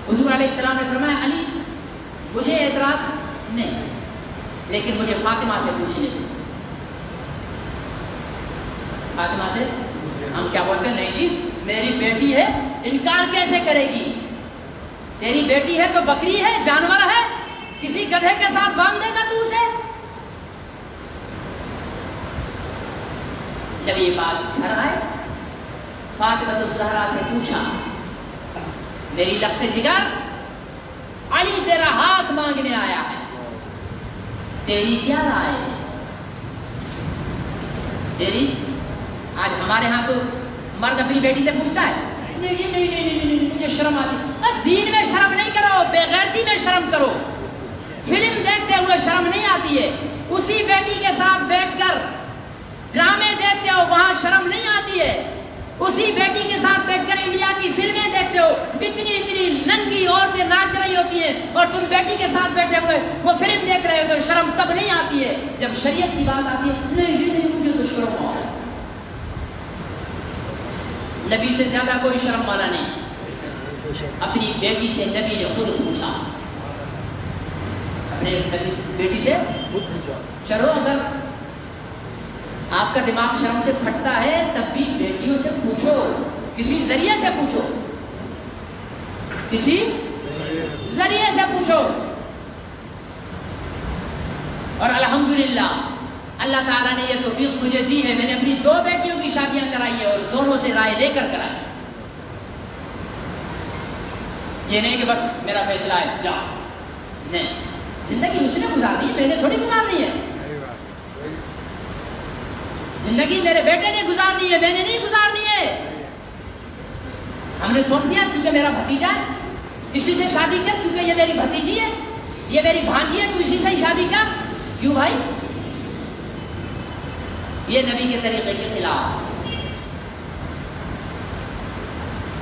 حضور علیہ السلام نے فرمایا علی مجھے اعتراض نہیں, لیکن مجھے فاطمہ سے پوچھنے دیں. فاطمہ سے ہم کیا بولتے ہیں؟ نہیں جی میری بیٹی ہے, انکار کیسے کرے گی؟ تیری بیٹی ہے تو بکری ہے, جانور ہے, کسی گدھے کے ساتھ باندھ دے گا تو اسے؟ نبی پاک گھر آئے, فاطمہ الزہرا سے پوچھا میری لفظ جگر علی تیرا ہاتھ مانگنے آیا ہے, تیری کیا رائے ہے؟ تیری آج ہمارے ہاں تو مرد اپنی بیٹی سے پوچھتا ہے نہیں نہیں نہیں مجھے شرم آتی. دین میں شرم نہیں کرو, بے غیرتی میں شرم کرو. فلم دیکھتے ہوئے شرم نہیں آتی ہے؟ اسی بیٹی کے ساتھ بیٹھ کر ڈرامے دیکھتے ہو وہاں شرم نہیں آتی ہے؟ اسی بیٹی کے ساتھ بیٹھ کر انڈیا کی فلمیں دیکھتے ہو، اتنی ننگی عورتیں ناچ رہی ہوتی ہیں اور تم بیٹی کے ساتھ بیٹھے ہوئے وہ فلم دیکھ رہے ہو تو شرم تب نہیں آتی ہے جب شریعت کی بات آتی ہے نہیں یہ نہیں مجھے تو شرم آ رہا ہے۔ نبی سے زیادہ کوئی شرم والا نہیں۔ اپنی بیٹی سے نبی نے خود پوچھا، اپنے بیٹی سے چلو اگر آپ کا دماغ شرم سے پھٹتا ہے تب بھی بیٹیوں سے پوچھو، کسی ذریعے سے پوچھو، کسی ذریعے سے پوچھو۔ اور الحمدللہ اللہ تعالیٰ نے یہ توفیق مجھے دی ہے، میں نے اپنی 2 بیٹیوں کی شادیاں کرائی ہے اور دونوں سے رائے لے کر کرائی۔ یہ نہیں کہ بس میرا فیصلہ ہے جا، نہیں، زندگی اس نے گزارنی ہے، میں نے تھوڑی گزارنی ہے۔ زندگی میرے بیٹے نے گزارنی ہے، میں نے نہیں گزارنی ہے۔ ہم نے تھوپ دیا کیونکہ میرا بھتیجا ہے اسی سے شادی کر، کیونکہ یہ میری بھتیجی ہے، یہ میری بھانجی ہے تو اسی سے ہی شادی کر۔ کیوں بھائی؟ یہ نبی کے طریقے کے خلاف۔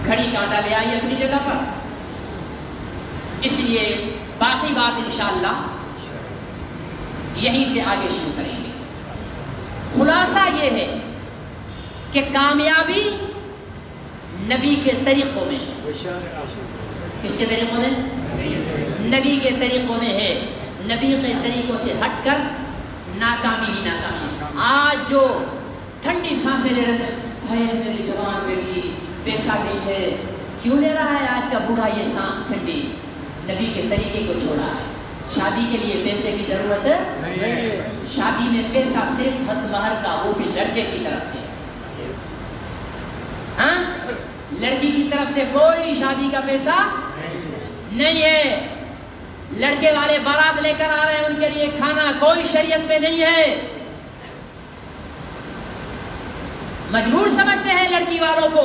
گھڑی کانٹا لے آئی اپنی جگہ پر، اس لیے باقی بات انشاءاللہ یہیں سے آگے شروع کریں گے۔ خلاصہ یہ ہے کہ کامیابی نبی کے طریقوں میں، کس کے طریقوں میں؟ نبی کے طریقوں میں ہے۔ نبی کے طریقوں سے ہٹ کر ناکامی ہی ناکامی۔ آج جو ٹھنڈی سانسیں لے رہے ہیں، ہے میری جوان بیٹی پیسہ نہیں ہے، کیوں لے رہا ہے آج کا بوڑھا یہ سانس ٹھنڈی؟ نبی کے طریقے کو چھوڑا ہے۔ شادی کے لیے پیسے کی ضرورت نہیں، شادی میں پیسہ صرف حد مہر کا، وہ بھی لڑکے کی طرف سے۔ ہاں، لڑکی کی طرف سے کوئی شادی کا پیسہ نہیں ہے۔ لڑکے والے بارات لے کر آ رہے ہیں، ان کے لیے کھانا کوئی شریعت میں نہیں ہے۔ مجبور سمجھتے ہیں لڑکی والوں کو،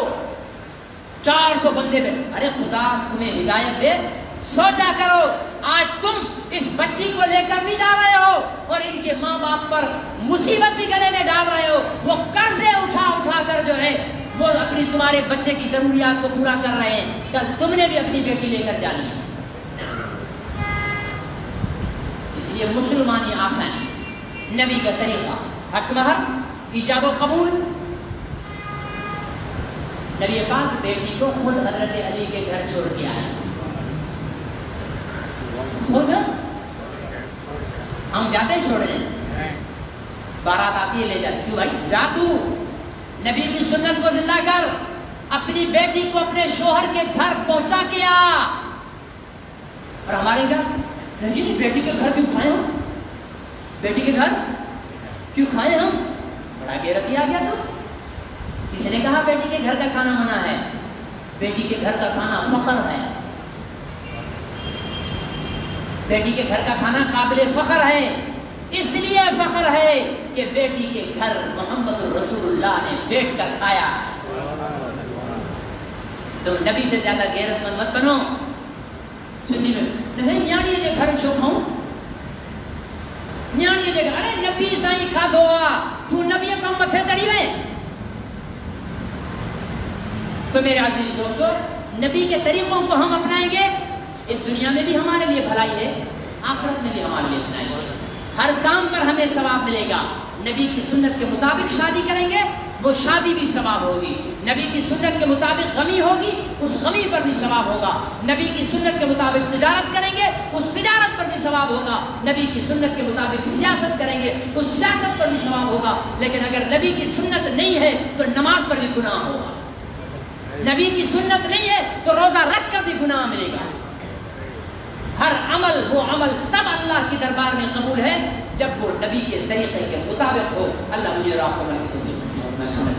400 بندے پہ۔ ارے خدا تمہیں ہدایت دے، سوچا کرو آج تم اس بچی کو لے کر بھی جا رہے ہو اور ان کے ماں باپ پر مصیبت بھی گلے میں ڈال رہے ہو، وہ قرضے اٹھا اٹھا کر جو ہے وہ اپنی تمہارے بچے کی ضروریات کو پورا کر رہے ہیں، کل تم نے بھی اپنی بیٹی لے کر جانی ہے۔ اس لیے مسلمانی آسان، نبی کا طریقہ، حق مہر، ایجاب و قبول۔ نبی پاک بیٹی کو خود حضرت علی کے گھر چھوڑ کے آئے، خود ہم جاتے ہیں چھوڑنے، بارات آتی ہے لے جاتے۔ کیوں بھائی؟ جا تو نبی کی سنت کو زندہ کر، اپنی بیٹی کو اپنے شوہر کے گھر پہنچا کے آ۔ اور ہمارے گھر نہیں، بیٹی کے گھر کیوں کھائے ہم؟ بیٹی کے گھر کیوں کھائے ہم؟ بڑا غیرتی آ گیا تو۔ کسی نے کہا بیٹی کے گھر کا کھانا منع ہے؟ بیٹی کے گھر کا کھانا فخر ہے، بیٹی کے گھر کا کھانا قابل فخر ہے۔ اس لیے فخر ہے کہ بیٹی کے گھر محمد رسول اللہ نے بیٹھ کر کھایا۔ تو نبی سے زیادہ غیرت مند مت بنو۔ سنی میں نہیں نیاڑی جے گھر چھو کھاؤں، نیاڑی جے گھر، ارے نبی سائیں کھا دوا، تو نبی کا متھے چڑھی وے۔ تو میرے عزیز دوستو، نبی کے طریقوں کو ہم اپنائیں گے، اس دنیا میں بھی ہمارے لیے بھلائی ہے، آخرت میں بھی ہمارے لیے بھلائی ہے۔ ہر کام پر ہمیں ثواب ملے گا۔ نبی کی سنت کے مطابق شادی کریں گے، وہ شادی بھی ثواب ہوگی۔ نبی کی سنت کے مطابق غمی ہوگی، اس غمی پر بھی ثواب ہوگا۔ نبی کی سنت کے مطابق تجارت کریں گے، اس تجارت پر بھی ثواب ہوگا۔ نبی کی سنت کے مطابق سیاست کریں گے، اس سیاست پر بھی ثواب ہوگا۔ لیکن اگر نبی کی سنت نہیں ہے تو نماز پر بھی گناہ ہوگا۔ نبی کی سنت نہیں ہے تو روزہ رکھ کر بھی گناہ ملے گا۔ ہر عمل وہ عمل تب اللہ کی دربار میں قبول ہے جب وہ نبی کے طریقے کے مطابق ہو۔ اللہ مجھے اور آپ کو توفیق نصیب فرمائے۔